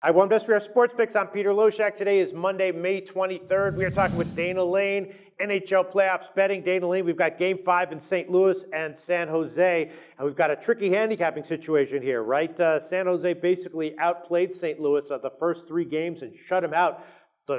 Hi, One Best for our Sports Picks. I'm Peter Loshak. Today is Monday, May 23rd. We are talking with Dana Lane, NHL playoffs betting. Dana Lane, we've got Game 5 in St. Louis and San Jose, and we've got a tricky handicapping situation here, right? San Jose basically outplayed St. Louis the first three games and shut them out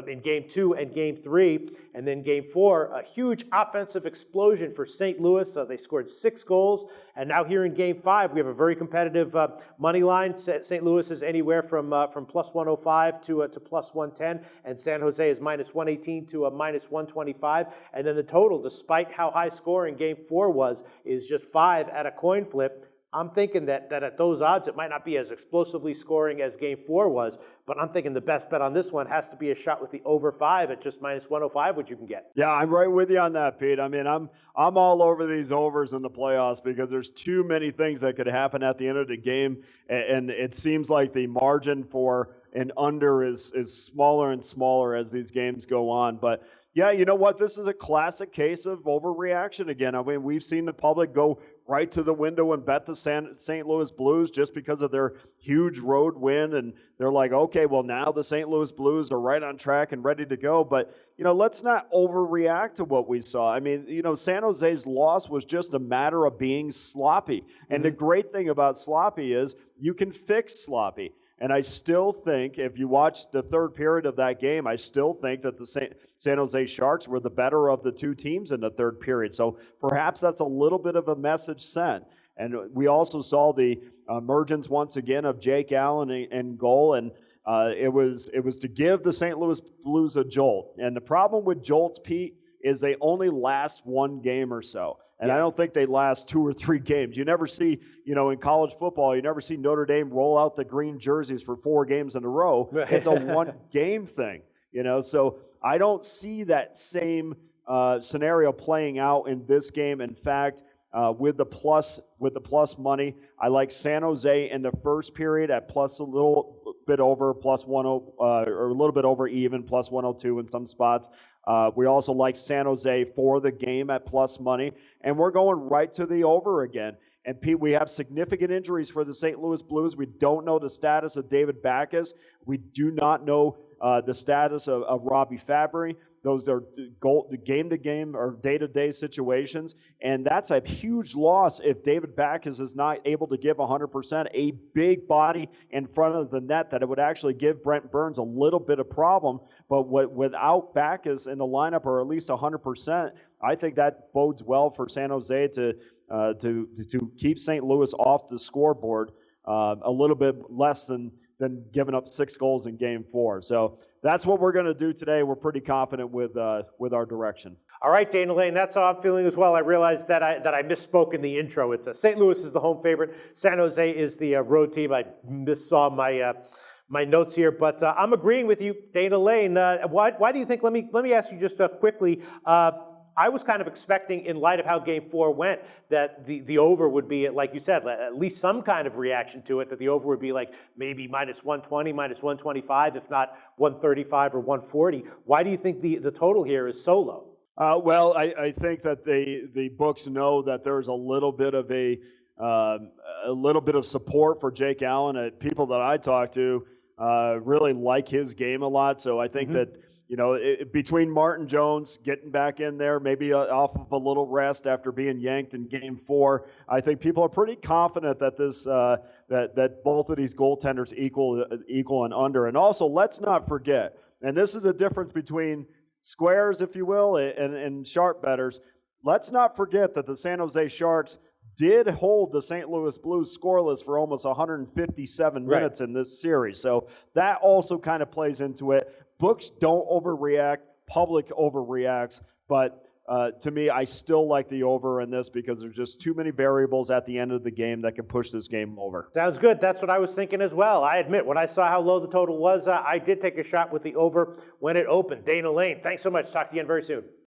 in Game 2 and Game 3. And then Game 4, a huge offensive explosion for St. Louis. They scored 6 goals. And now here in Game 5, we have a very competitive money line. St. Louis is anywhere from plus 105 to plus 110. And San Jose is minus 118 to minus 125. And then the total, despite how high scoring Game 4 was, is just 5 at a coin flip. I'm thinking that at those odds, it might not be as explosively scoring as Game 4 was, but I'm thinking the best bet on this one has to be a shot with the over 5 at just minus 105, which you can get. Yeah, I'm right with you on that, Pete. I mean, I'm all over these overs in the playoffs because there's too many things that could happen at the end of the game, and it seems like the margin for an under is smaller and smaller as these games go on. But yeah, you know what? This is a classic case of overreaction again. I mean, we've seen the public go right to the window and bet the St. Louis Blues just because of their huge road win. And they're like, okay, well, now the St. Louis Blues are right on track and ready to go. But, let's not overreact to what we saw. I mean, San Jose's loss was just a matter of being sloppy. And the great thing about sloppy is you can fix sloppy. And I still think, if you watch the third period of that game, I still think that the San Jose Sharks were the better of the two teams in the third period. So perhaps that's a little bit of a message sent. And we also saw the emergence once again of Jake Allen in goal, and it was to give the St. Louis Blues a jolt. And the problem with jolts, Pete, is they only last one game or so. And I don't think they last 2 or 3 games. You never see, in college football, you never see Notre Dame roll out the green jerseys for 4 games in a row. It's a one-game thing, So I don't see that same scenario playing out in this game. In fact, with the plus money, I like San Jose in the first period at plus a little bit over, plus 10, or a little bit over even, plus 102 in some spots. We also like San Jose for the game at plus money, and we're going right to the over again. And Pete, we have significant injuries for the St. Louis Blues. We don't know the status of David Backes. We do not know the status of Robbie Fabry. Those are game-to-game or day-to-day situations, and that's a huge loss if David Backes is not able to give 100%, a big body in front of the net that it would actually give Brent Burns a little bit of problem. But without Backes in the lineup, or at least 100%, I think that bodes well for San Jose to keep St. Louis off the scoreboard a little bit less than giving up 6 goals in Game 4. So that's what we're going to do today. We're pretty confident with our direction. All right, Dana Lane, that's how I'm feeling as well. I realized that I misspoke in the intro. It's St. Louis is the home favorite. San Jose is the road team. I missaw my notes here, but I'm agreeing with you, Dana Lane. Why do you think? Let me ask you just quickly. I was kind of expecting, in light of how Game 4 went, that the over would be, like you said, at least some kind of reaction to it, that the over would be like maybe minus 120, minus 125, if not 135 or 140. Why do you think the total here is so low? Well, I think that the books know that there's a little bit of support for Jake Allen. People that I talk to really like his game a lot, so I think that between Martin Jones getting back in there, maybe off of a little rest after being yanked in Game 4, I think people are pretty confident that that both of these goaltenders equal and under. And also, let's not forget, and this is the difference between squares, if you will, and sharp bettors. Let's not forget that the San Jose Sharks did hold the St. Louis Blues scoreless for almost 157 minutes in this series. So that also kind of plays into it. Books don't overreact. Public overreacts. But to me, I still like the over in this because there's just too many variables at the end of the game that can push this game over. Sounds good. That's what I was thinking as well. I admit, when I saw how low the total was, I did take a shot with the over when it opened. Dana Lane, thanks so much. Talk to you again very soon.